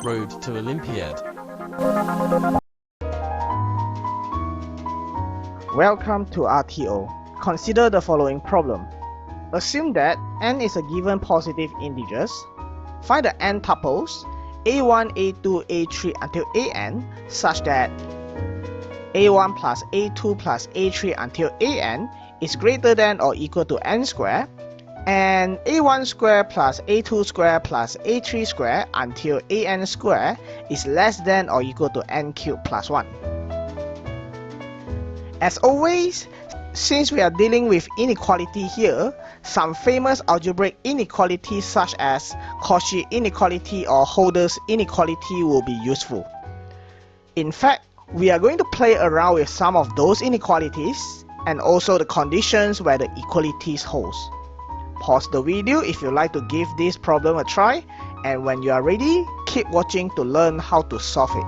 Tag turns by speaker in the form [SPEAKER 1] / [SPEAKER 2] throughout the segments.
[SPEAKER 1] Road to Olympiad.
[SPEAKER 2] Welcome to RTO. Consider the following problem. Assume that n is a given positive integers. Find the n tuples a1, a2, a3 until an such that a1 plus a2 plus a3 until an is greater than or equal to n square, and a1 square plus a2 square plus a3 square until an square is less than or equal to n cubed plus 1. As always, since we are dealing with inequality here, some famous algebraic inequalities such as Cauchy inequality or Holder's inequality will be useful. In fact, we are going to play around with some of those inequalities and also the conditions where the equalities holds. Pause the video if you like to give this problem a try, and when you are ready, keep watching to learn how to solve it.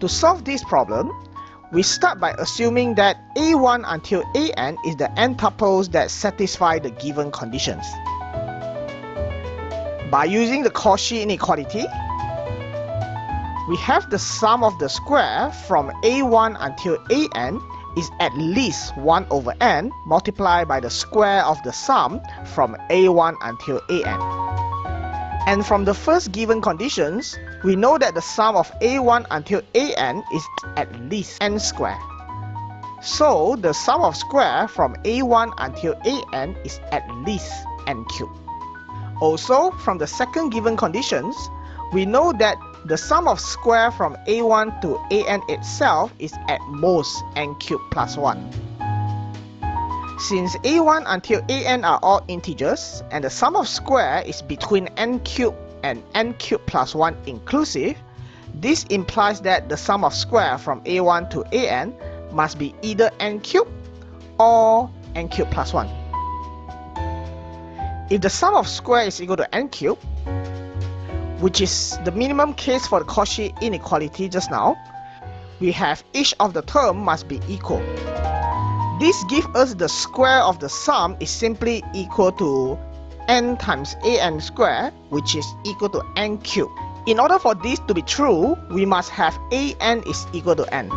[SPEAKER 2] To solve this problem, we start by assuming that a1 until an is the n tuples that satisfy the given conditions. By using the Cauchy inequality, we have the sum of the square from a1 until an is at least 1 over n multiplied by the square of the sum from a1 until an. And from the first given conditions, we know that the sum of a1 until an is at least n square. So the sum of square from a1 until an is at least n cubed. Also, from the second given conditions, we know that the sum of square from a1 to an itself is at most n cubed plus 1. Since a1 until an are all integers and the sum of square is between n cubed and n cubed plus 1 inclusive, this implies that the sum of square from a1 to an must be either n cubed or n cubed plus 1. If the sum of square is equal to n cubed, which is the minimum case for the Cauchy inequality just now, we have each of the term must be equal. This gives us the square of the sum is simply equal to n times an square, which is equal to n cubed. In order for this to be true, we must have an is equal to n.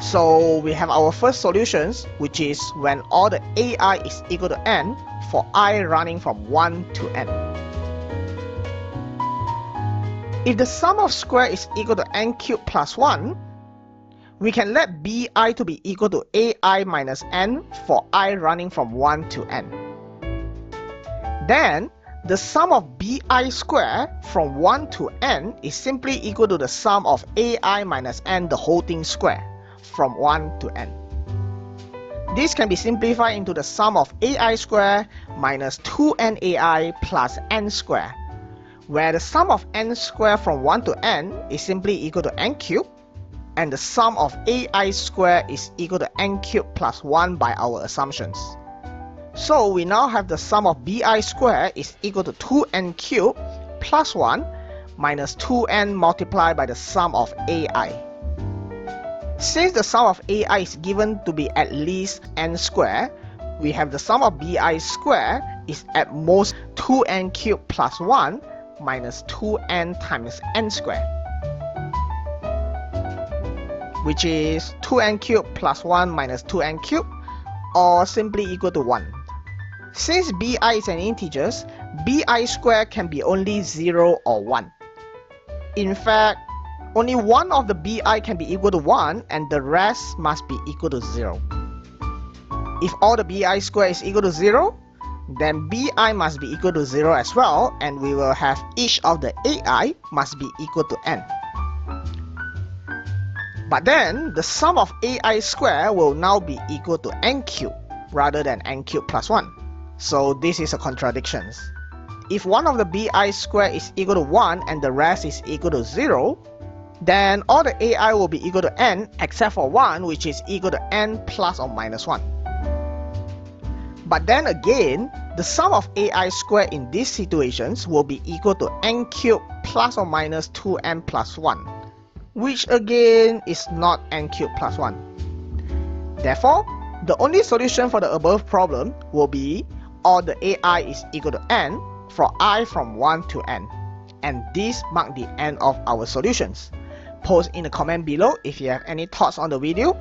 [SPEAKER 2] So we have our first solutions, which is when all the ai is equal to n for I running from 1 to n. If the sum of square is equal to n cubed plus 1, we can let bi to be equal to ai minus n for I running from 1 to n. Then, the sum of bi square from 1 to n is simply equal to the sum of ai minus n the whole thing square from 1 to n. This can be simplified into the sum of ai square minus 2nai plus n square, where the sum of n square from 1 to n is simply equal to n cubed, and the sum of ai square is equal to n cubed plus 1 by our assumptions. So we now have the sum of bi square is equal to 2n cubed plus 1 minus 2n multiplied by the sum of ai. Since the sum of ai is given to be at least n square, we have the sum of bi square is at most 2n cubed plus 1 minus 2n times n square, which is 2n cubed plus 1 minus 2n cubed, or simply equal to 1. Since bi is an integer, bi square can be only 0 or 1. In fact, only one of the bi can be equal to 1 and the rest must be equal to 0. If all the bi square is equal to 0, then bi must be equal to 0 as well, and we will have each of the ai must be equal to n. But then, the sum of ai square will now be equal to n cubed rather than n cubed plus 1. So this is a contradiction. If one of the bi square is equal to 1 and the rest is equal to 0, then all the ai will be equal to n except for 1, which is equal to n plus or minus 1. But then again, the sum of ai square in these situations will be equal to n cubed plus or minus 2n plus 1, which again is not n cubed plus 1. Therefore, the only solution for the above problem will be all the ai is equal to n for I from 1 to n. And this marks the end of our solutions. Post in the comment below if you have any thoughts on the video,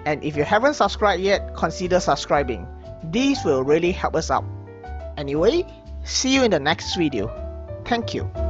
[SPEAKER 2] and if you haven't subscribed yet, consider subscribing. This will really help us out. Anyway, see you in the next video. Thank you.